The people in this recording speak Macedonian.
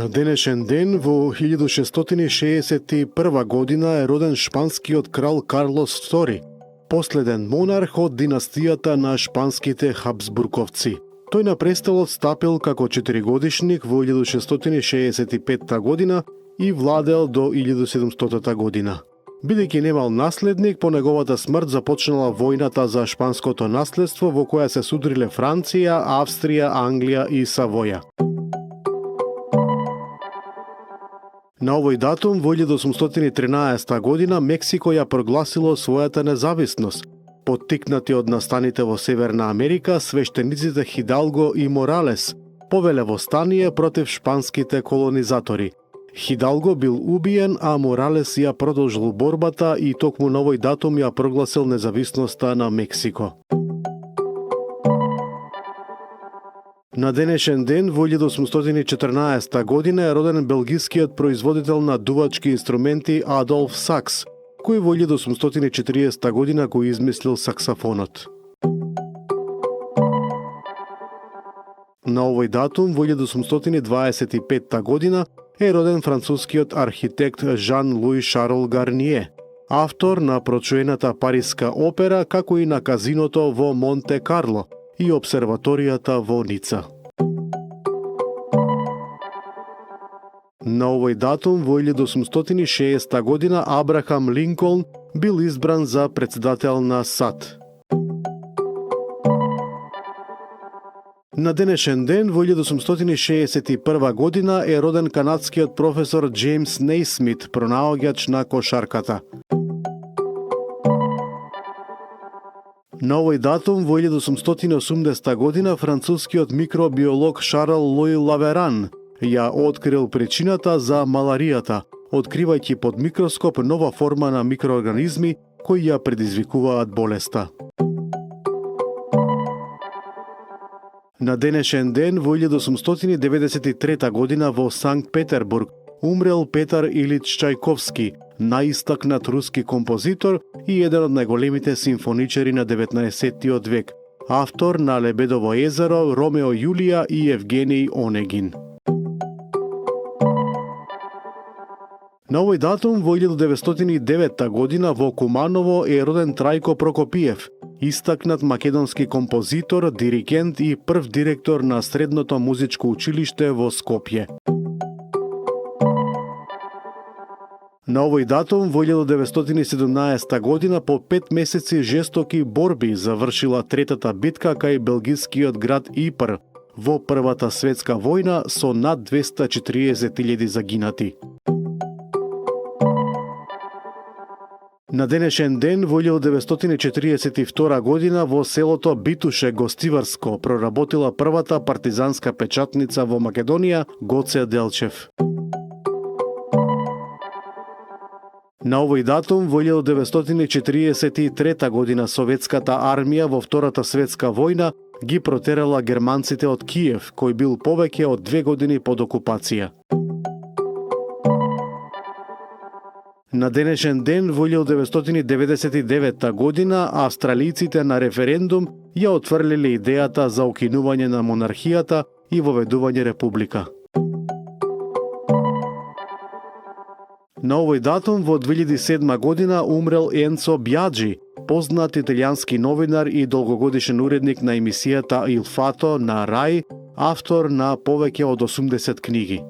На денешен ден во 1661 година е роден шпанскиот крал Карлос II, последен монарх од династијата на шпанските Хабсбурговци. Тој на престолот стапил како 4-годишник во 1665 година и владел до 1700 година. Бидејќи немал наследник, по неговата смрт започнала војната за шпанското наследство во која се судриле Франција, Австрија, Англија и Савоја. На овој датум во 1813 година Мексико ја прогласило својата независност. Поттикнати од настаните во Северна Америка, свештениците Хидалго и Моралес повеле востание против шпанските колонизатори. Хидалго бил убиен, а Моралес ја продолжил борбата и токму на овој датум ја прогласил независноста на Мексико. На денешен ден во 1814 година е роден белгискиот производител на дувачки инструменти Адолф Сакс, кој во 1840 година го измислил саксофонот. На овој датум во 1825 година е роден францускиот архитект Жан-Луи Шарл Гарние, автор на прочуената Париска опера, како и на казиното во Монте Карло и обсерваторијата во Ница. На овој датум во 1860 година Абрахам Линколн бил избран за претседател на САД. На денешен ден во 1861 година е роден канадскиот професор Джеймс Нейсмит, пронаоѓач на кошарката. На овој датум во 1880 година францускиот микробиолог Шарл Луи Лаверан ја открил причината за маларијата, откривајќи под микроскоп нова форма на микроорганизми кои ја предизвикуваат болеста. На денешен ден во 1893 година во Санкт Петербург умрел Петар Илич Чајковски, најистакнат руски композитор и еден од најголемите симфоничари на 19 век, автор на Лебедово езеро, Ромео Јулија и Евгений Онегин. На овој датум во 1909 година во Куманово е роден Трајко Прокопиев, истакнат македонски композитор, диригент и прв директор на Средното музичко училиште во Скопје. На овој датум во 1917 година по 5 месеци жестоки борби завршила третата битка кај белгискиот град Ипр во Првата светска војна со над 240.000 загинати. На денешен ден во 1942 година во селото Битуше Гостиварско проработила првата партизанска печатница во Македонија Гоце Делчев. На овој датум во 1943 година советската армија во Втората светска војна ги протерала германците од Киев, кој бил повеќе од 2 години под окупација. На денешен ден во 1999 година австралиците на референдум ја отфрлиле идејата за укинување на монархијата и воведување република. На овој датум во 2007 година умрел Енцо Бјаджи, познат италијански новинар и долгогодишен уредник на емисијата Il Fato на Рај, автор на повеќе од 80 книги.